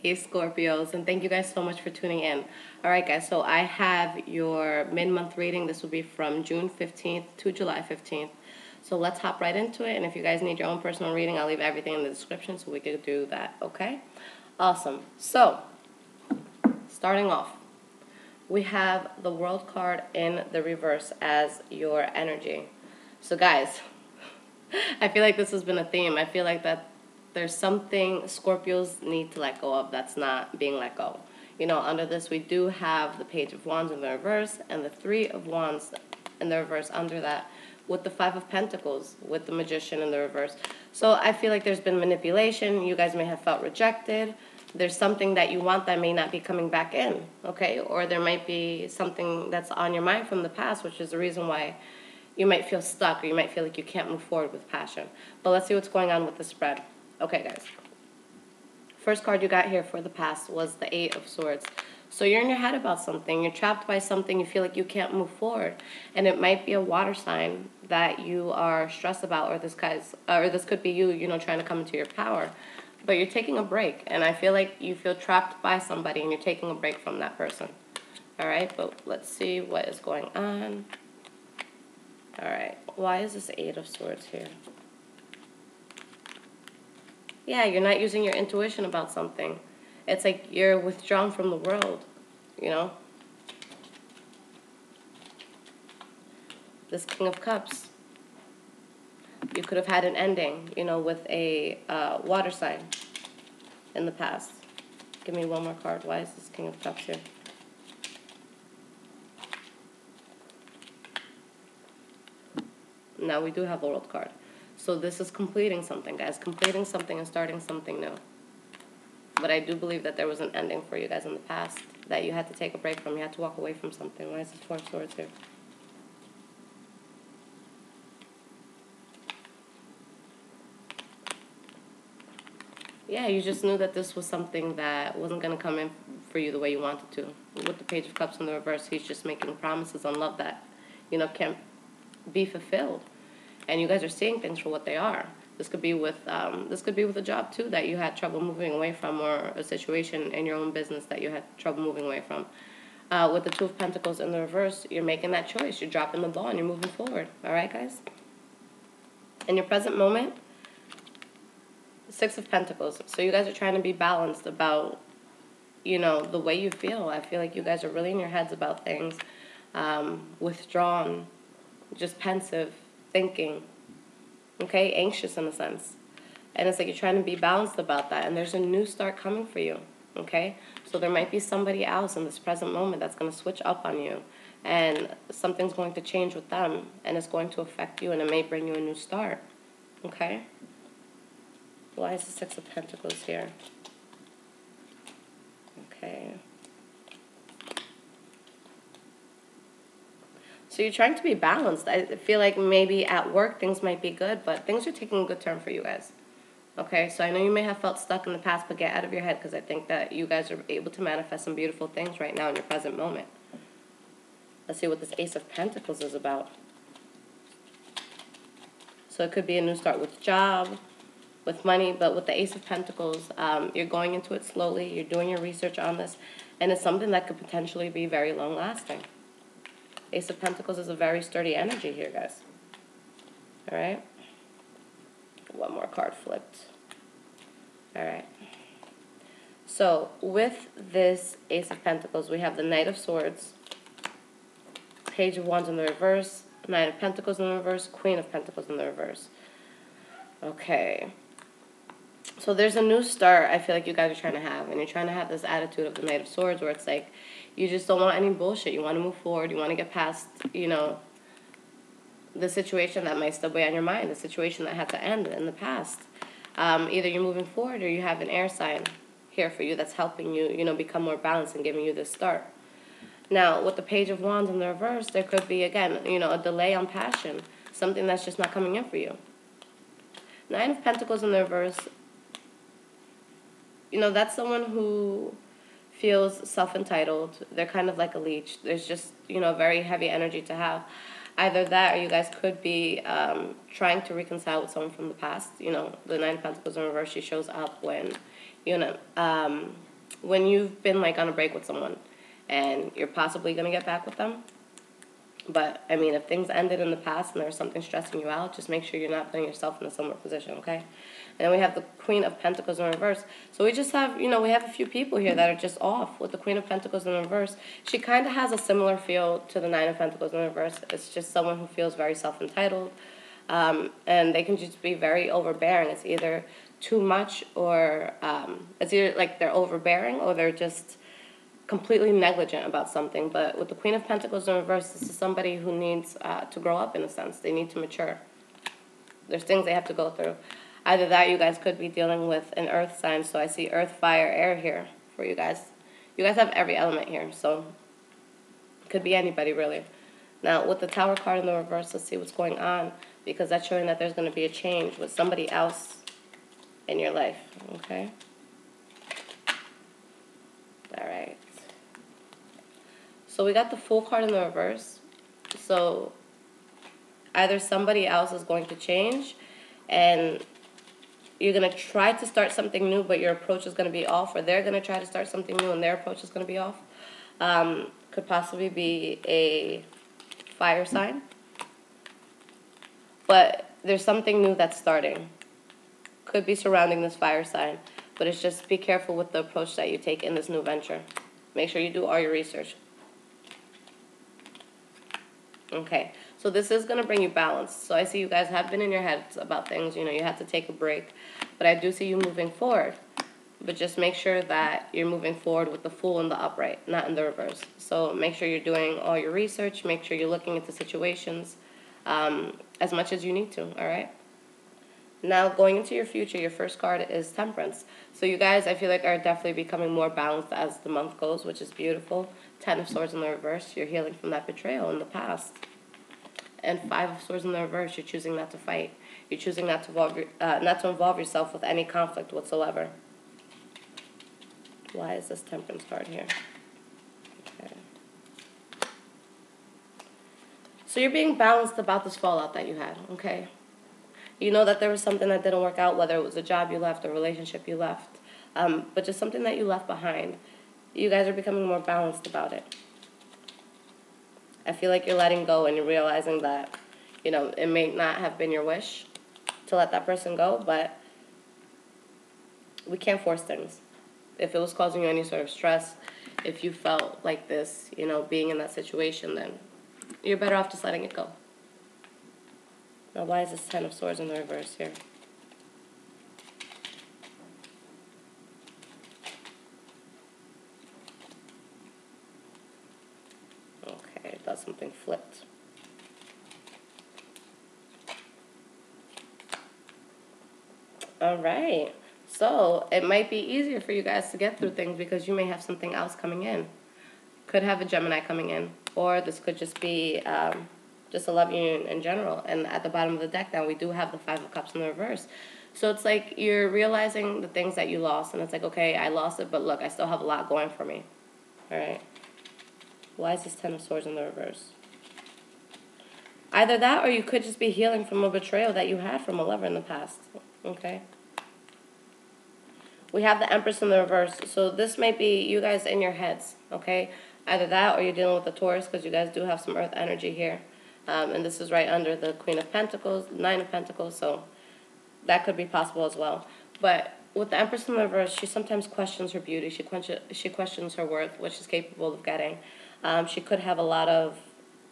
Hey Scorpios, and thank you guys so much for tuning in. All right, guys, so I have your mid-month reading. This will be from June 15th to July 15th. So let's hop right into it. And if you guys need your own personal reading, I'll leave everything in the description so we could do that, okay? Awesome. So, starting off, we have the World card in the reverse as your energy. So, guys, I feel like this has been a theme. I feel like that there's something Scorpios need to let go of that's not being let go. You know, under this we do have the Page of Wands in the reverse and the Three of Wands in the reverse under that, with the Five of Pentacles, with the Magician in the reverse. So I feel like there's been manipulation. You guys may have felt rejected. There's something that you want that may not be coming back in, okay? Or there might be something that's on your mind from the past, which is the reason why you might feel stuck, or you might feel like you can't move forward with passion. But let's see what's going on with the spread. Okay, guys. First card you got here for the past was the Eight of Swords. So you're in your head about something. You're trapped by something. You feel like you can't move forward. And it might be a water sign that you are stressed about, or this could be you, trying to come into your power. But you're taking a break. And I feel like you feel trapped by somebody and you're taking a break from that person. All right, but let's see what is going on. All right, why is this Eight of Swords here? Yeah, you're not using your intuition about something. It's like you're withdrawn from the world, This King of Cups. You could have had an ending, with a water sign in the past. Give me one more card. Why is this King of Cups here? Now we do have the World card. So this is completing something, guys. Completing something and starting something new. But I do believe that there was an ending for you guys in the past that you had to take a break from. You had to walk away from something. Why is this Four of Swords here? Yeah, you just knew that this was something that wasn't going to come in for you the way you wanted to. With the Page of Cups in the reverse, he's just making promises on love that, can't be fulfilled. And you guys are seeing things for what they are. This could be with a job too that you had trouble moving away from, or a situation in your own business that you had trouble moving away from. With the Two of Pentacles in the reverse, you're making that choice. You're dropping the ball and you're moving forward. All right, guys? In your present moment, Six of Pentacles. So you guys are trying to be balanced about, the way you feel. I feel like you guys are really in your heads about things, withdrawn, just pensive, thinking, okay, anxious in a sense. And it's like you're trying to be balanced about that, and there's a new start coming for you, okay? So there might be somebody else in this present moment that's going to switch up on you, and something's going to change with them, and it's going to affect you, and it may bring you a new start, okay? Why is the Six of Pentacles here? Okay. So you're trying to be balanced. I feel like maybe at work things might be good, but things are taking a good turn for you guys. Okay, so I know you may have felt stuck in the past, but get out of your head, because I think that you guys are able to manifest some beautiful things right now in your present moment. Let's see what this Ace of Pentacles is about. So it could be a new start with job, with money, but with the Ace of Pentacles, you're going into it slowly. You're doing your research on this, and it's something that could potentially be very long-lasting. Ace of Pentacles is a very sturdy energy here, guys. All right? One more card flipped. All right. So with this Ace of Pentacles, we have the Knight of Swords, Page of Wands in the reverse, Nine of Pentacles in the reverse, Queen of Pentacles in the reverse. Okay. So there's a new start I feel like you guys are trying to have, and you're trying to have this attitude of the Knight of Swords where it's like you just don't want any bullshit. You want to move forward. You want to get past, the situation that might still be on your mind, the situation that had to end in the past. Either you're moving forward or you have an air sign here for you that's helping you, become more balanced and giving you this start. Now, with the Page of Wands in the reverse, there could be, again, a delay on passion, something that's just not coming in for you. Nine of Pentacles in the reverse, that's someone who feels self-entitled. They're kind of like a leech. There's just, very heavy energy to have. Either that, or you guys could be trying to reconcile with someone from the past. The Nine of Pentacles in reverse, she shows up when, when you've been like on a break with someone and you're possibly going to get back with them. But, I mean, if things ended in the past and there's something stressing you out, just make sure you're not putting yourself in a similar position, okay? And then we have the Queen of Pentacles in reverse. So we just have, we have a few people here that are just off with the Queen of Pentacles in reverse. She kind of has a similar feel to the Nine of Pentacles in reverse. It's just someone who feels very self-entitled. And they can just be very overbearing. It's either too much or it's either like they're overbearing or they're just completely negligent about something. But with the Queen of Pentacles in reverse, this is somebody who needs to grow up in a sense. They need to mature. There's things they have to go through. Either that, you guys could be dealing with an earth sign. So I see earth, fire, air here for you guys. You guys have every element here, so it could be anybody really. Now, with the Tower card in the reverse, let's see what's going on, because that's showing that there's going to be a change with somebody else in your life, okay? All right. So we got the Fool card in the reverse. So either somebody else is going to change and you're going to try to start something new, but your approach is going to be off, or they're going to try to start something new and their approach is going to be off. Could possibly be a fire sign. But there's something new that's starting. Could be surrounding this fire sign. But it's just be careful with the approach that you take in this new venture. Make sure you do all your research. Okay, so this is going to bring you balance. So I see you guys have been in your heads about things. You had to take a break. But I do see you moving forward. But just make sure that you're moving forward with the Fool in the upright, not in the reverse. So make sure you're doing all your research. Make sure you're looking into situations as much as you need to, all right? Now, going into your future, your first card is Temperance. So you guys, I feel like, are definitely becoming more balanced as the month goes, which is beautiful. Ten of Swords in the reverse, you're healing from that betrayal in the past. And Five of Swords in the reverse, you're choosing not to fight. You're choosing not to involve yourself with any conflict whatsoever. Why is this Temperance card here? Okay. So you're being balanced about this fallout that you had, okay? You know that there was something that didn't work out, whether it was a job you left, a relationship you left, but just something that you left behind. You guys are becoming more balanced about it. I feel like you're letting go and you're realizing that, it may not have been your wish to let that person go, but we can't force things. If it was causing you any sort of stress, if you felt like this, being in that situation, then you're better off just letting it go. Now, why is this Ten of Swords in the reverse here? Okay, that's something flipped. All right. So it might be easier for you guys to get through things because you may have something else coming in. Could have a Gemini coming in, or this could just be just a love union in general. And at the bottom of the deck now, we do have the Five of Cups in the reverse. So it's like you're realizing the things that you lost, and it's like, okay, I lost it, but look, I still have a lot going for me. All right. Why is this Ten of Swords in the reverse? Either that, or you could just be healing from a betrayal that you had from a lover in the past. Okay. We have the Empress in the reverse. So this might be you guys in your heads, okay? Either that or you're dealing with the Taurus, because you guys do have some earth energy here. And this is right under the Queen of Pentacles, Nine of Pentacles, so that could be possible as well. But with the Empress in the reverse, she sometimes questions her beauty. She questions her worth, what she's capable of getting. She could have a lot of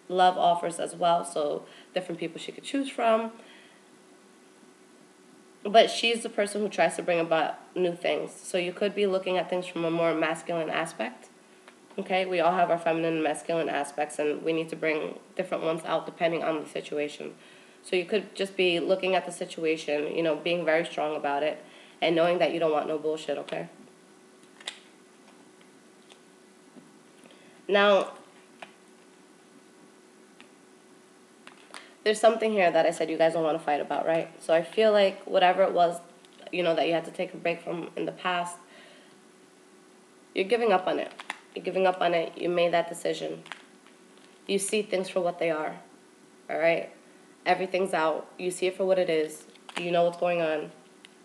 love offers as well, so different people she could choose from. But she's the person who tries to bring about new things. So you could be looking at things from a more masculine aspect. Okay, we all have our feminine and masculine aspects, and we need to bring different ones out depending on the situation. So you could just be looking at the situation, being very strong about it, and knowing that you don't want no bullshit, okay? Now, there's something here that I said you guys don't want to fight about, right? So I feel like whatever it was, that you had to take a break from in the past, you're giving up on it. You're giving up on it. You made that decision. You see things for what they are, all right? Everything's out. You see it for what it is. You know what's going on.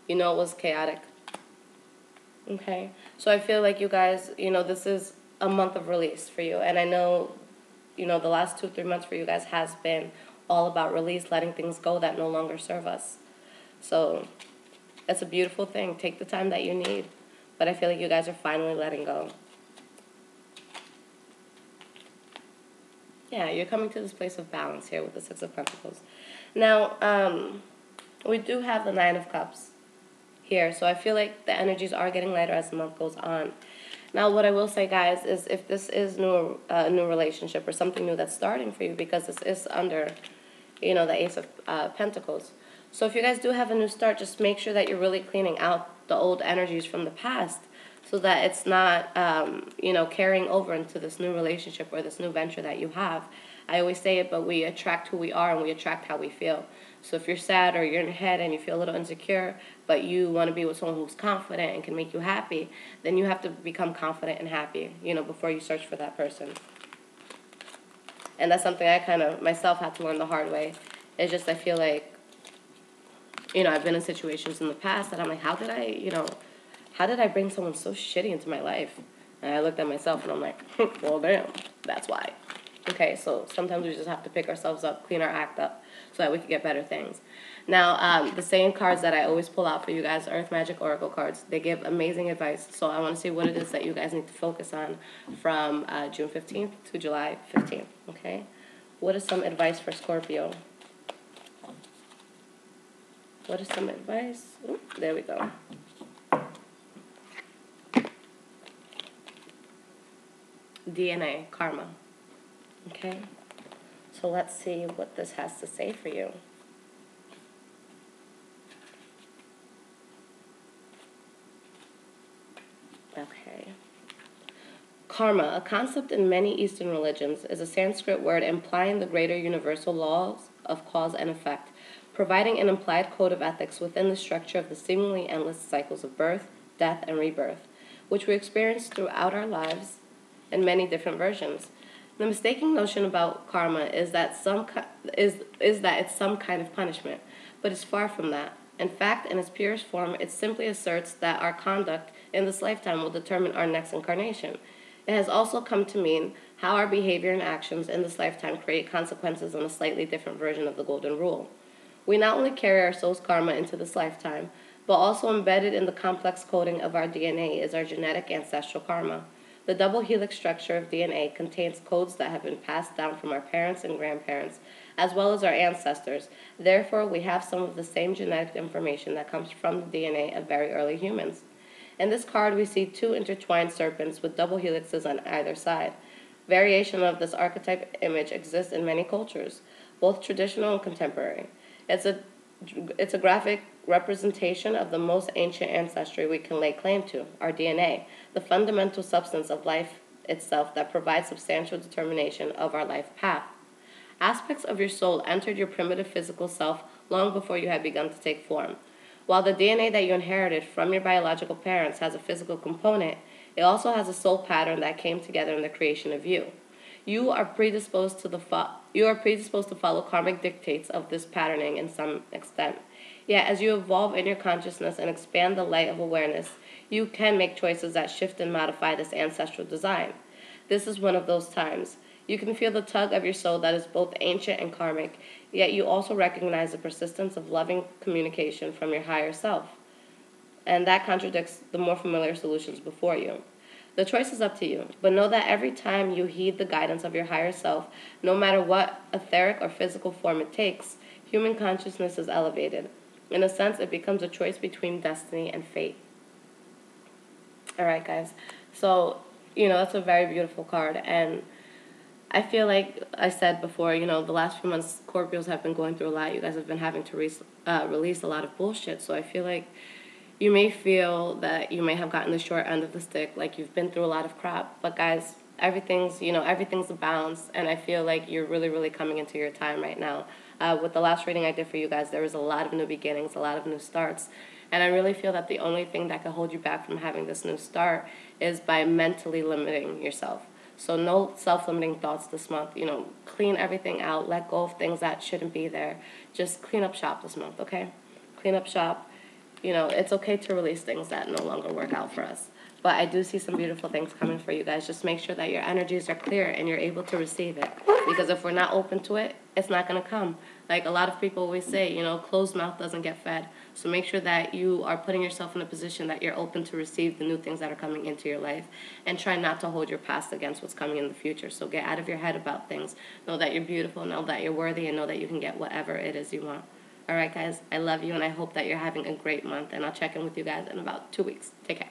You know it was chaotic, okay? So I feel like you guys, this is a month of release for you. And I know, the last 2-3 months for you guys has been all about release, letting things go that no longer serve us. So it's a beautiful thing. Take the time that you need. But I feel like you guys are finally letting go. Yeah, you're coming to this place of balance here with the Six of Pentacles. Now, we do have the Nine of Cups here. So I feel like the energies are getting lighter as the month goes on. Now, what I will say, guys, is if this is a new relationship or something new that's starting for you, because this is under, the Ace of Pentacles. So if you guys do have a new start, just make sure that you're really cleaning out the old energies from the past so that it's not, carrying over into this new relationship or this new venture that you have. I always say it, but we attract who we are and we attract how we feel. So if you're sad or you're in your head and you feel a little insecure, but you want to be with someone who's confident and can make you happy, then you have to become confident and happy, before you search for that person. And that's something I kind of myself had to learn the hard way. It's just I feel like, I've been in situations in the past that I'm like, how did I bring someone so shitty into my life? And I looked at myself and I'm like, well, damn, that's why. Okay, so sometimes we just have to pick ourselves up, clean our act up, so that we can get better things. Now, the same cards that I always pull out for you guys, Earth Magic Oracle cards, they give amazing advice. So I want to see what it is that you guys need to focus on from June 15th to July 15th, okay? What is some advice for Scorpio? What is some advice? Ooh, there we go. DNA, karma. Okay? So let's see what this has to say for you. Okay. Karma, a concept in many Eastern religions, is a Sanskrit word implying the greater universal laws of cause and effect, providing an implied code of ethics within the structure of the seemingly endless cycles of birth, death, and rebirth, which we experience throughout our lives in many different versions. The mistaken notion about karma is that it's some kind of punishment, but it's far from that. In fact, in its purest form, it simply asserts that our conduct in this lifetime will determine our next incarnation. It has also come to mean how our behavior and actions in this lifetime create consequences in a slightly different version of the golden rule. We not only carry our soul's karma into this lifetime, but also embedded in the complex coding of our DNA is our genetic ancestral karma. The double helix structure of DNA contains codes that have been passed down from our parents and grandparents, as well as our ancestors. Therefore, we have some of the same genetic information that comes from the DNA of very early humans. In this card, we see two intertwined serpents with double helixes on either side. Variation of this archetype image exists in many cultures, both traditional and contemporary. It's a graphic representation of the most ancient ancestry we can lay claim to, our DNA, the fundamental substance of life itself that provides substantial determination of our life path. Aspects of your soul entered your primitive physical self long before you had begun to take form. While the DNA that you inherited from your biological parents has a physical component, it also has a soul pattern that came together in the creation of you. You are predisposed to follow karmic dictates of this patterning in some extent. Yet, as you evolve in your consciousness and expand the light of awareness, you can make choices that shift and modify this ancestral design. This is one of those times. You can feel the tug of your soul that is both ancient and karmic, yet you also recognize the persistence of loving communication from your higher self. And that contradicts the more familiar solutions before you. The choice is up to you, but know that every time you heed the guidance of your higher self, no matter what etheric or physical form it takes, human consciousness is elevated. In a sense, it becomes a choice between destiny and fate. All right, guys. So, that's a very beautiful card. And I feel like I said before, the last few months, Scorpios have been going through a lot. You guys have been having to release a lot of bullshit. So I feel like you may feel that you may have gotten the short end of the stick, like you've been through a lot of crap. But guys, everything's a balance, and I feel like you're really, really coming into your time right now. With the last reading I did for you guys, there was a lot of new beginnings, a lot of new starts. And I really feel that the only thing that could hold you back from having this new start is by mentally limiting yourself. So no self-limiting thoughts this month. Clean everything out. Let go of things that shouldn't be there. Just clean up shop this month, okay? Clean up shop. It's okay to release things that no longer work out for us. But I do see some beautiful things coming for you guys. Just make sure that your energies are clear and you're able to receive it. Because if we're not open to it, it's not going to come. Like a lot of people always say, closed mouth doesn't get fed. So make sure that you are putting yourself in a position that you're open to receive the new things that are coming into your life. And try not to hold your past against what's coming in the future. So get out of your head about things. Know that you're beautiful. Know that you're worthy. And know that you can get whatever it is you want. All right, guys. I love you. And I hope that you're having a great month. And I'll check in with you guys in about 2 weeks. Take care.